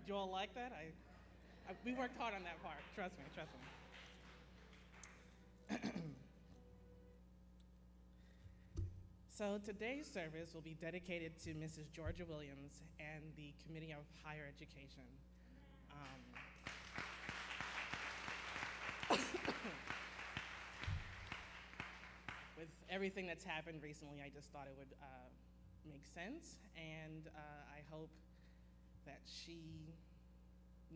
Did you all like that? We worked hard on that part. Trust me, trust me. So today's service will be dedicated to Mrs. Georgia Williams and the Committee of Higher Education. With everything that's happened recently, I just thought it would make sense, and I hope that she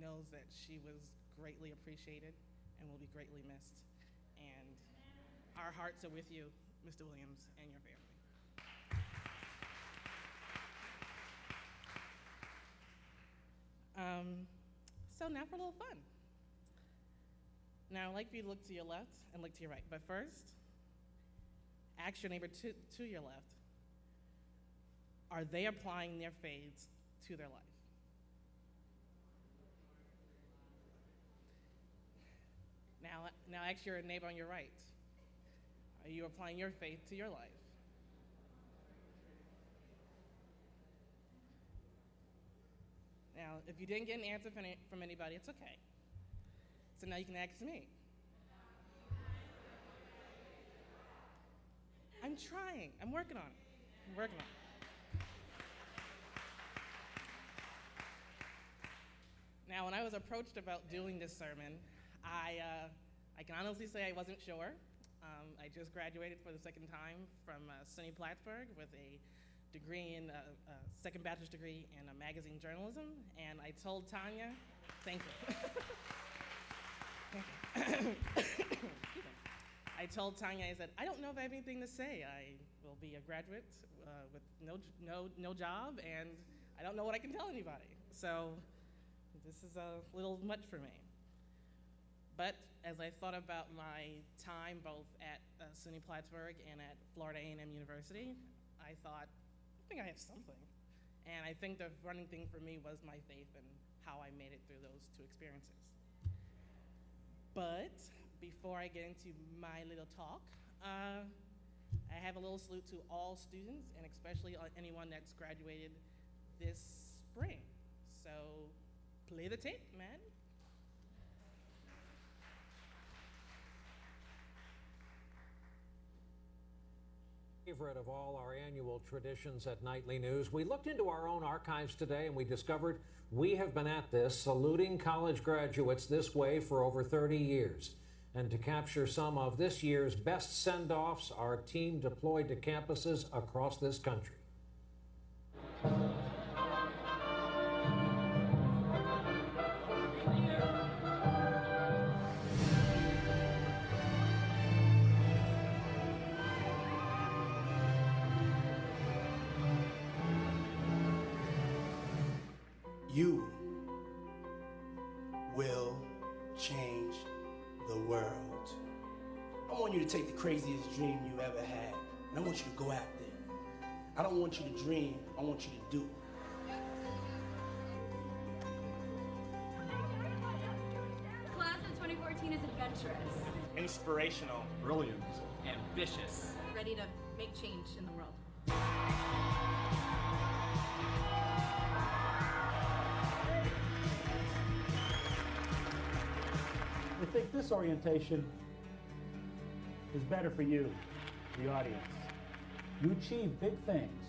knows that she was greatly appreciated and will be greatly missed. And our hearts are with you, Mr. Williams, and your family. So now for a little fun. Now I'd like for you to look to your left and look to your right, but first, ask your neighbor to your left, are they applying their faiths to their life? Now ask your neighbor on your right, are you applying your faith to your life? Now, if you didn't get an answer from anybody, it's okay. So now you can ask me. I'm trying. I'm working on it. Now, when I was approached about doing this sermon, I can honestly say I wasn't sure. I just graduated for the second time from SUNY Plattsburgh with a degree in second bachelor's degree in magazine journalism, and I told Tanya, thank you. I told Tanya, I said, I don't know if I have anything to say. I will be a graduate with no job, and I don't know what I can tell anybody. So this is a little much for me. But as I thought about my time both at SUNY Plattsburgh and at Florida A&M University, I thought, I think I have something. And I think the running thing for me was my faith and how I made it through those two experiences. But before I get into my little talk, I have a little salute to all students and especially anyone that's graduated this spring. So play the tape, man. Favorite of all our annual traditions at Nightly News. We looked into our own archives today and we discovered we have been at this, saluting college graduates this way for over 30 years. And to capture some of this year's best send-offs, our team deployed to campuses across this country. You will change the world. I want you to take the craziest dream you ever had, and I want you to go out there. I don't want you to dream, I want you to do. Class of 2014 is adventurous, inspirational, brilliant, ambitious, ready to make change in the world. I think this orientation is better for you, the audience. You achieve big things,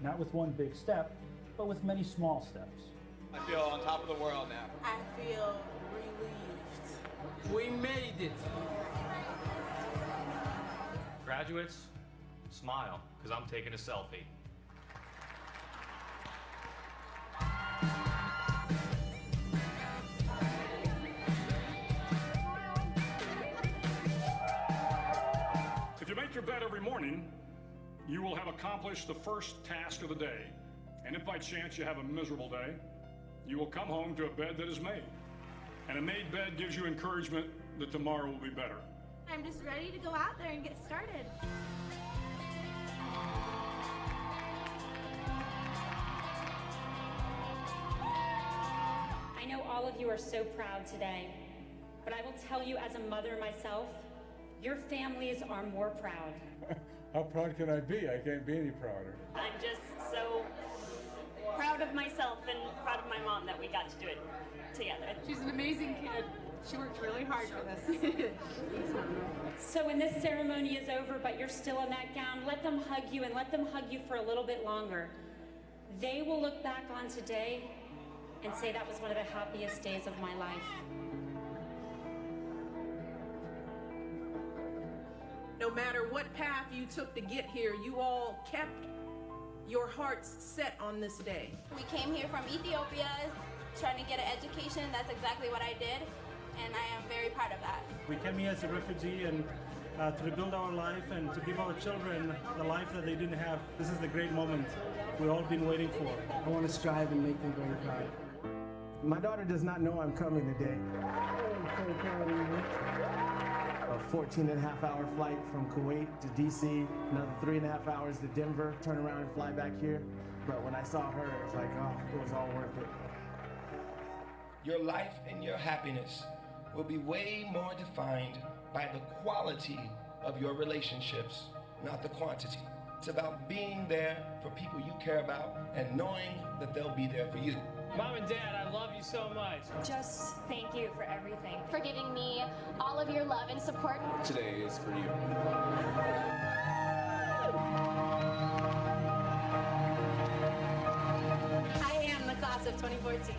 not with one big step, but with many small steps. I feel on top of the world now. I feel relieved. We made it. Graduates, smile, because I'm taking a selfie. If you make your bed every morning, you will have accomplished the first task of the day. And if by chance you have a miserable day, you will come home to a bed that is made. And a made bed gives you encouragement that tomorrow will be better. I'm just ready to go out there and get started. I know all of you are so proud today, but I will tell you as a mother myself, your families are more proud. How proud can I be? I can't be any prouder. I'm just so Proud proud of myself and proud of my mom that we got to do it together. She's an amazing kid. She worked really hard for this. So when this ceremony is over, but you're still in that gown, let them hug you and let them hug you for a little bit longer. They will look back on today and say that was one of the happiest days of my life. No matter what path you took to get here, you all kept your hearts set on this day. We came here from Ethiopia trying to get an education. That's exactly what I did, and I am very proud of that. We came here as a refugee and to rebuild our life and to give our children the life that they didn't have. This is the great moment we've all been waiting for. I want to strive and make them very proud. My daughter does not know I'm coming today. I'm so proud of you. A 14-and-a-half-hour flight from Kuwait to DC, another 3.5 hours to Denver, turn around and fly back here. But when I saw her, it was like, oh, it was all worth it. Your life and your happiness will be way more defined by the quality of your relationships, not the quantity. It's about being there for people you care about and knowing that they'll be there for you. Mom and Dad, I love you so much. Just thank you for everything. For giving me all of your love and support. Today is for you. I am the class of 2014.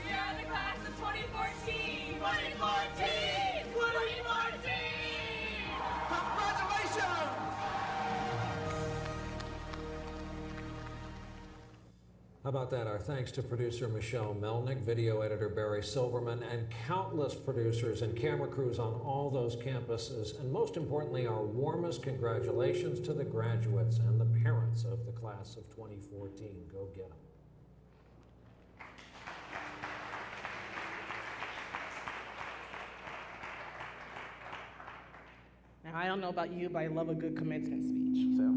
We are the class of 2014! 2014! 2014! Congratulations! How about that? Our thanks to producer Michelle Melnick, video editor Barry Silverman, and countless producers and camera crews on all those campuses. And most importantly, our warmest congratulations to the graduates and the parents of the class of 2014. Go get them. Now, I don't know about you, but I love a good commencement speech. So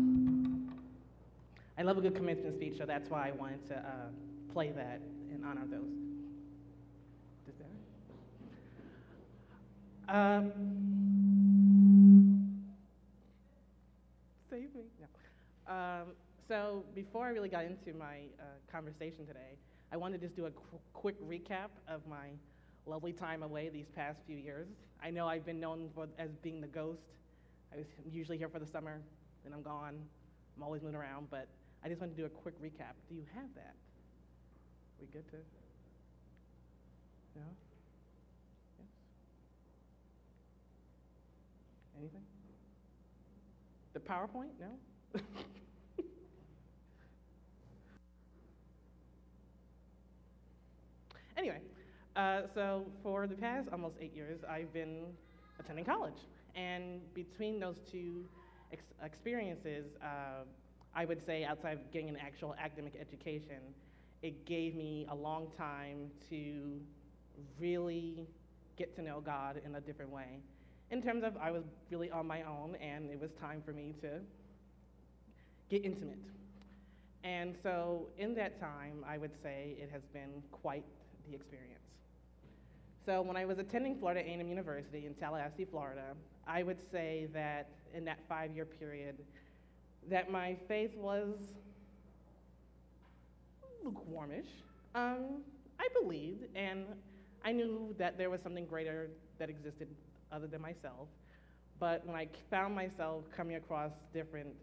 I love a good commencement speech, so that's why I wanted to play that in honor of those. Is that? Save me. No. So before I really got into my conversation today, I wanted to just do a quick recap of my lovely time away these past few years. I know I've been known as being the ghost. I'm usually here for the summer, then I'm gone. I'm always moving around, but I just want to do a quick recap. Do you have that? We good to? No? Yes? Anything? The PowerPoint? No? Anyway, so for the past almost 8 years, I've been attending college. And between those two experiences, I would say outside of getting an actual academic education, it gave me a long time to really get to know God in a different way. In terms of I was really on my own, and it was time for me to get intimate. And so in that time, I would say it has been quite the experience. So when I was attending Florida A&M University in Tallahassee, Florida, I would say that in that 5-year period, that my faith was lukewarmish. I believed, and I knew that there was something greater that existed other than myself. But when I found myself coming across different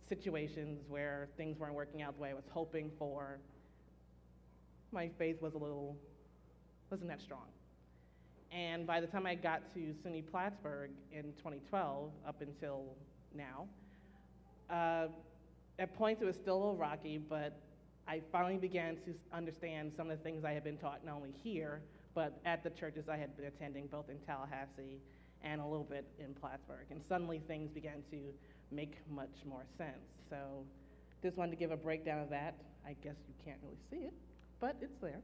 situations where things weren't working out the way I was hoping for, my faith wasn't that strong. And by the time I got to SUNY Plattsburgh in 2012, up until now, at points it was still a little rocky, but I finally began to understand some of the things I had been taught not only here, but at the churches I had been attending, both in Tallahassee and a little bit in Plattsburgh. And suddenly things began to make much more sense. So just wanted to give a breakdown of that. I guess you can't really see it, but it's there.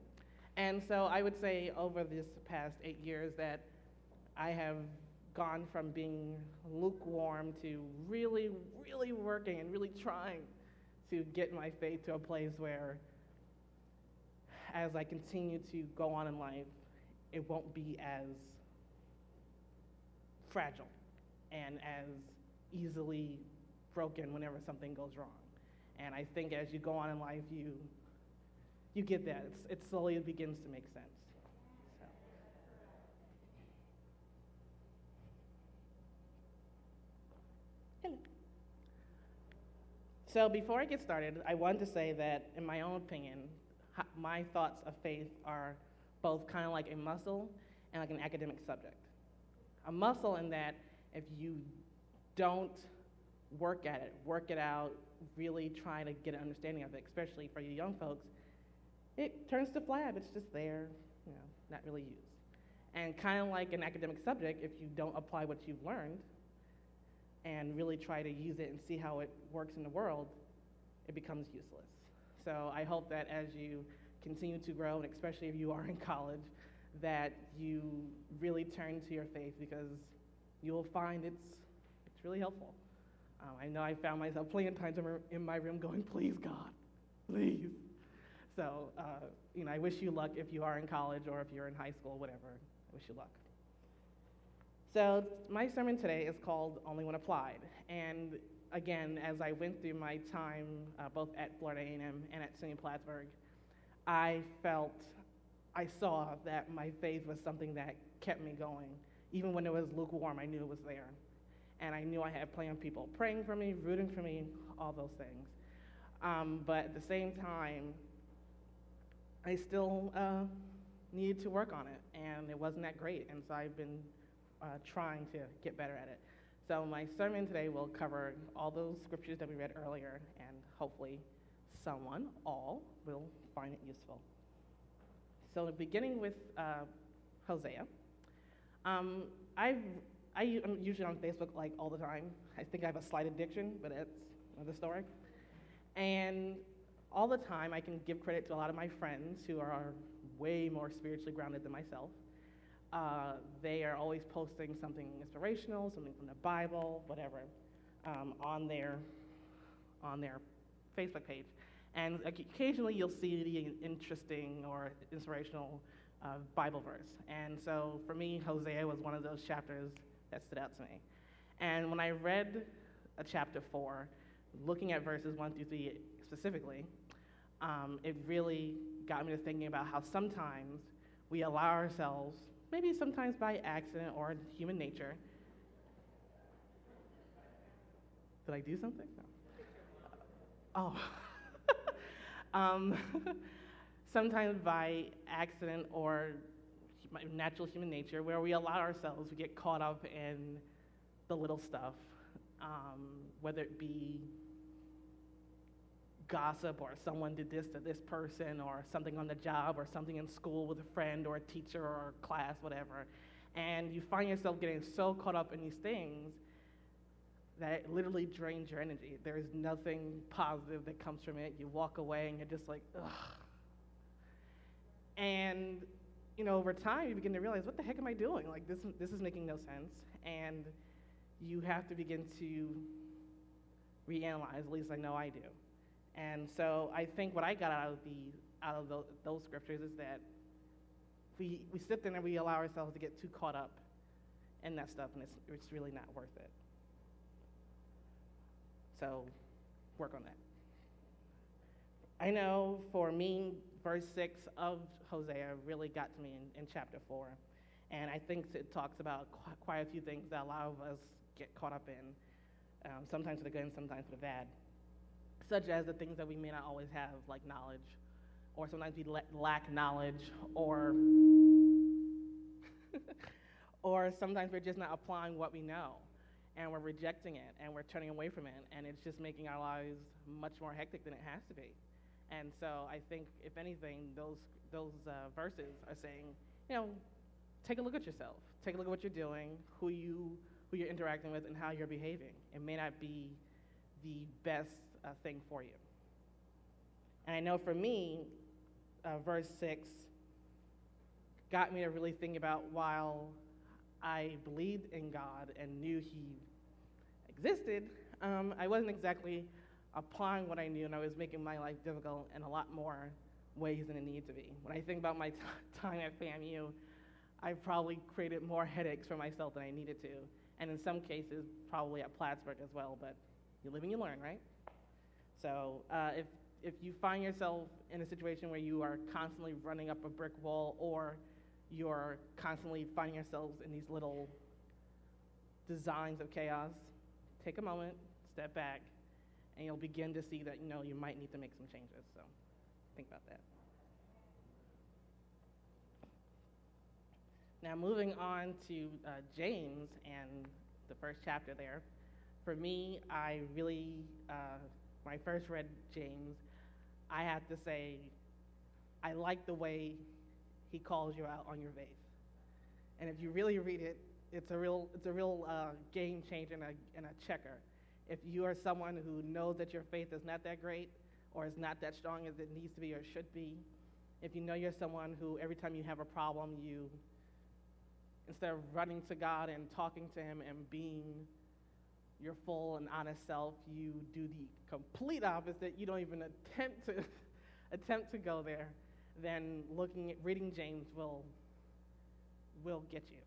And so I would say over this past 8 years that I have gone from being lukewarm to really, really working and really trying to get my faith to a place where as I continue to go on in life, it won't be as fragile and as easily broken whenever something goes wrong. And I think as you go on in life, you get that. It slowly begins to make sense. So before I get started, I wanted to say that, in my own opinion, my thoughts of faith are both kind of like a muscle and like an academic subject. A muscle in that if you don't work at it, work it out, really try to get an understanding of it, especially for you young folks, it turns to flab. It's just there, not really used. And kind of like an academic subject, if you don't apply what you've learned and really try to use it and see how it works in the world, it becomes useless. So I hope that as you continue to grow, and especially if you are in college, that you really turn to your faith, because you will find it's really helpful. I know I found myself plenty of times in my room going, please, God, please. So, I wish you luck if you are in college or if you're in high school, whatever. I wish you luck. So my sermon today is called Only When Applied. And again, as I went through my time both at Florida A&M and at SUNY Plattsburgh, I saw that my faith was something that kept me going. Even when it was lukewarm, I knew it was there. And I knew I had plenty of people praying for me, rooting for me, all those things. But at the same time, I still needed to work on it, and it wasn't that great. And so I've been trying to get better at it. So my sermon today will cover all those scriptures that we read earlier, and hopefully all will find it useful. So beginning with Hosea. I'm usually on Facebook like all the time. I think I have a slight addiction, but it's another story. And all the time I can give credit to a lot of my friends who are way more spiritually grounded than myself. They are always posting something inspirational, something from the Bible, whatever, on their Facebook page. And occasionally you'll see the interesting or inspirational Bible verse. And so for me, Hosea was one of those chapters that stood out to me. And when I read chapter 4, looking at verses 1 through 3 specifically, it really got me to thinking about how sometimes we allow ourselves, maybe sometimes by accident or human nature. Did I do something? No. Sometimes by accident or natural human nature, where we allow ourselves to get caught up in the little stuff, whether it be gossip or someone did this to this person or something on the job or something in school with a friend or a teacher or a class, whatever. And you find yourself getting so caught up in these things that it literally drains your energy. There is nothing positive that comes from it. You walk away and you're just like, ugh. And over time you begin to realize, what the heck am I doing? Like this is making no sense. And you have to begin to reanalyze. At least I know I do. And so I think what I got out of those scriptures is that we sit there and we allow ourselves to get too caught up in that stuff, and it's really not worth it. So work on that. I know for me, verse 6 of Hosea really got to me in chapter 4. And I think it talks about quite a few things that a lot of us get caught up in, sometimes for the good and sometimes for the bad, such as the things that we may not always have, like knowledge, or sometimes we lack knowledge, or sometimes we're just not applying what we know, and we're rejecting it, and we're turning away from it, and it's just making our lives much more hectic than it has to be. And so I think, if anything, those verses are saying, take a look at yourself. Take a look at what you're doing, who you're interacting with, and how you're behaving. It may not be the best thing for you. And I know for me, verse 6 got me to really think about, while I believed in God and knew He existed, I wasn't exactly applying what I knew, and I was making my life difficult in a lot more ways than it needed to be. When I think about my time at FAMU, I probably created more headaches for myself than I needed to, and in some cases, probably at Plattsburgh as well, but you live and you learn, right? So if you find yourself in a situation where you are constantly running up a brick wall, or you're constantly finding yourselves in these little designs of chaos, take a moment, step back, and you'll begin to see that, you know, you might need to make some changes. So think about that. Now, moving on to James and the first chapter there. For me, I really, when I first read James, I have to say, I like the way he calls you out on your faith. And if you really read it, it's a real game changer and a checker. If you are someone who knows that your faith is not that great, or is not that strong as it needs to be or should be, if you know you're someone who every time you have a problem, you, instead of running to God and talking to him and being your full and honest self, you do the complete opposite. You don't even attempt to go there. Then reading James will get you.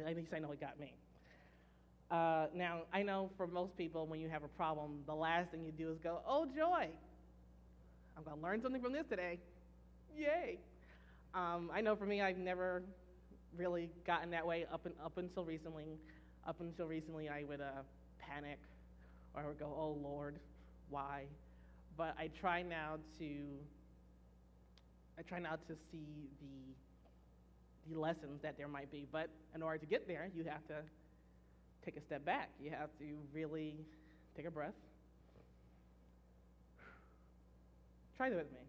At least I know it got me. Now, I know for most people, when you have a problem, the last thing you do is go, "Oh, joy! I'm going to learn something from this today. Yay!" I know for me, I've never really gotten that way up until recently. Up until recently, I would panic, or I would go, "Oh Lord, why?" But I try now to see the lessons that there might be. But in order to get there, you have to take a step back. You have to really take a breath. Try that with me.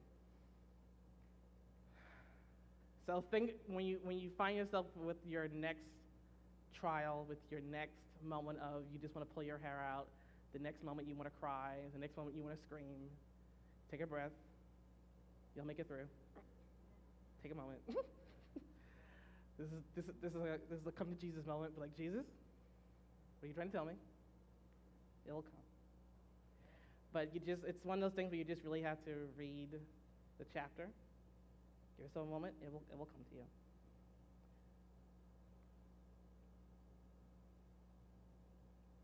So think when you find yourself with your next trial, with your next moment of you just want to pull your hair out, the next moment you want to cry, the next moment you want to scream, take a breath. You'll make it through. Take a moment. This is a come to Jesus moment. Be like, "Jesus, what are you trying to tell me?" It'll come. But it's one of those things where you just really have to read the chapter. Give yourself a moment, it will come to you.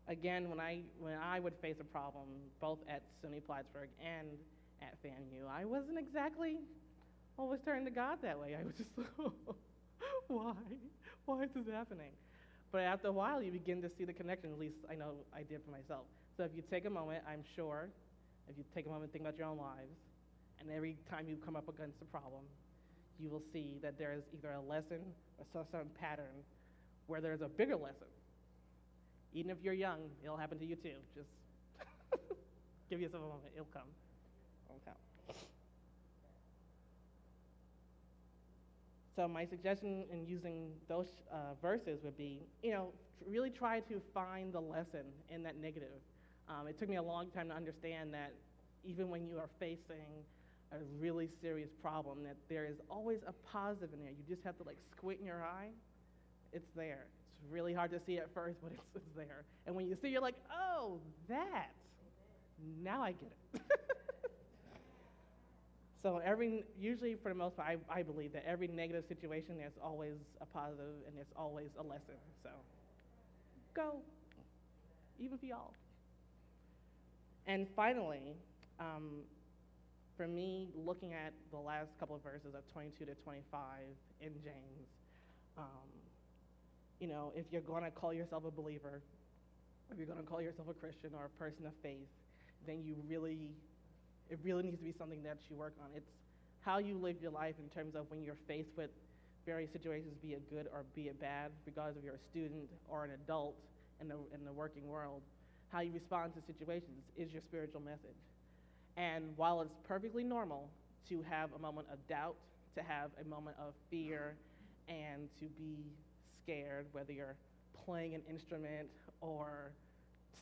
Again, when I would face a problem, both at SUNY Plattsburgh and at FAMU, I wasn't exactly always turning to God that way. I was just, why? Why is this happening? But after a while, you begin to see the connection. At least I know I did for myself. So if you take a moment, I'm sure, if you take a moment and think about your own lives, and every time you come up against a problem, you will see that there is either a lesson or some certain pattern where there's a bigger lesson. Even if you're young, it'll happen to you too. Just give yourself a moment. It'll come. It'll come. So my suggestion in using those verses would be, really try to find the lesson in that negative. It took me a long time to understand that even when you are facing a really serious problem, that there is always a positive in there. You just have to squint in your eye. It's there. It's really hard to see at first, but it's there. And when you see, you're like, "Oh, that. Now I get it." So usually for the most part, I believe that every negative situation, there's always a positive and there's always a lesson. So go, even for y'all. And finally, for me, looking at the last couple of verses of 22 to 25 in James, if you're going to call yourself a believer, if you're going to call yourself a Christian or a person of faith, then it really needs to be something that you work on. It's how you live your life in terms of when you're faced with various situations, be it good or be it bad, regardless if you're a student or an adult in the working world. How you respond to situations is your spiritual message. And while it's perfectly normal to have a moment of doubt, to have a moment of fear, and to be scared, whether you're playing an instrument or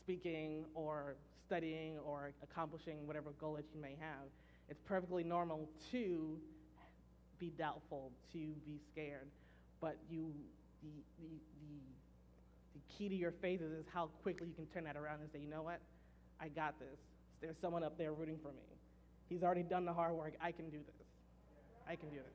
speaking or studying or accomplishing whatever goal that you may have, it's perfectly normal to be doubtful, to be scared. But the key to your faith is how quickly you can turn that around and say, "You know what? I got this. There's someone up there rooting for me. He's already done the hard work. I can do this. I can do it."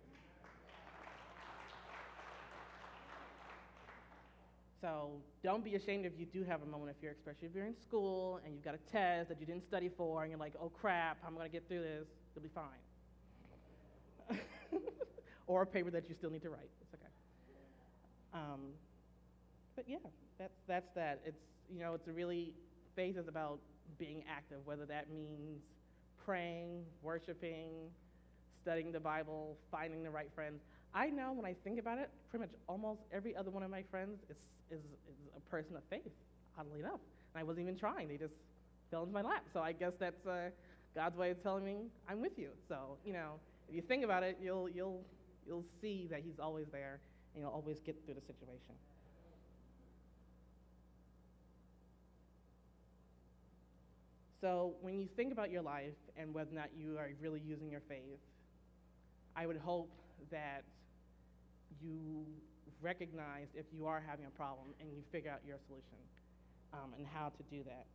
So don't be ashamed if you do have a moment of fear, especially if you're in school and you've got a test that you didn't study for and you're like, oh crap, how am I going to get through this? You'll be fine. Or a paper that you still need to write. It's okay. But yeah, that's that. It's, you know, it's a really, faith is about being active, whether that means praying, worshiping, studying the Bible, finding the right friends. I know when I think about it, pretty much almost every other one of my friends is a person of faith, oddly enough. And I wasn't even trying. They just fell into my lap. So I guess that's God's way of telling me I'm with you. So, you know, if you think about it, you'll see that he's always there and you'll always get through the situation. So when you think about your life and whether or not you are really using your faith, I would hope that you recognize if you are having a problem and you figure out your solution and how to do that.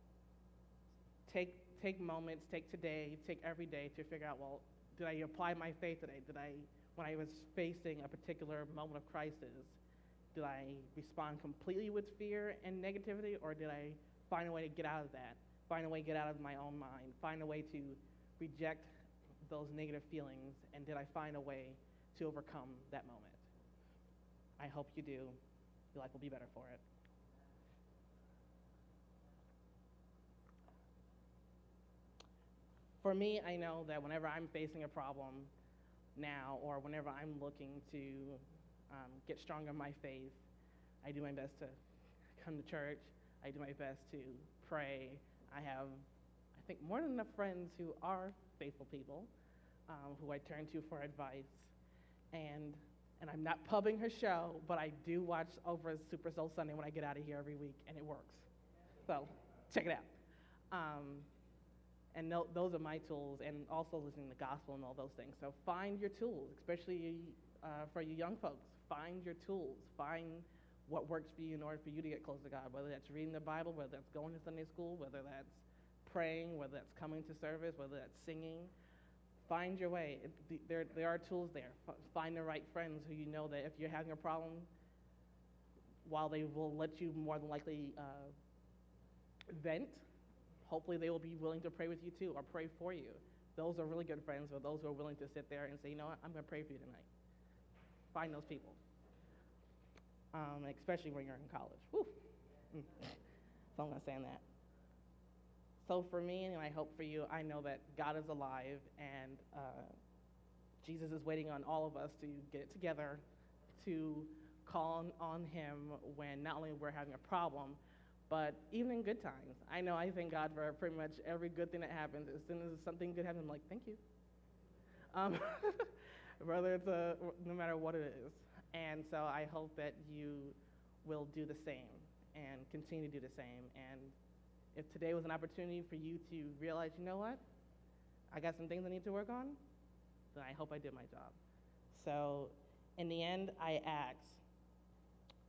Take moments, take today, take every day to figure out, well, did I apply my faith today? When I was facing a particular moment of crisis, did I respond completely with fear and negativity, or did I find a way to get out of that? Find a way to get out of my own mind, find a way to reject those negative feelings, and did I find a way to overcome that moment? I hope you do. Your life will be better for it. For me, I know that whenever I'm facing a problem now, or whenever I'm looking to get stronger in my faith, I do my best to come to church. I do my best to pray. I have, I think, more than enough friends who are faithful people, who I turn to for advice. And I'm not pubbing her show, but I do watch over Super Soul Sunday when I get out of here every week, and it works. So check it out. And those are my tools, and also listening to the gospel and all those things. So find your tools, especially for you young folks. Find your tools. Find what works for you in order for you to get close to God, whether that's reading the Bible, whether that's going to Sunday school, whether that's praying, whether that's coming to service, whether that's singing. Find your way. There are tools there. Find the right friends who you know that if you're having a problem, while they will let you more than likely vent, hopefully they will be willing to pray with you too, or pray for you. Those are really good friends, or those who are willing to sit there and say, you know what, I'm going to pray for you tonight. Find those people, especially when you're in college. Woo. So I'm going to say on that. So for me, and I hope for you, I know that God is alive, and Jesus is waiting on all of us to get it together, to call on him when not only we're having a problem, but even in good times. I thank God for pretty much every good thing that happens. As soon as something good happens, I'm like, thank you. Whether it's no matter what it is. And so I hope that you will do the same and continue to do the same. And if today was an opportunity for you to realize, you know what, I got some things I need to work on, then I hope I did my job. So in the end, I ask,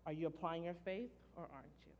are you applying your faith or aren't you?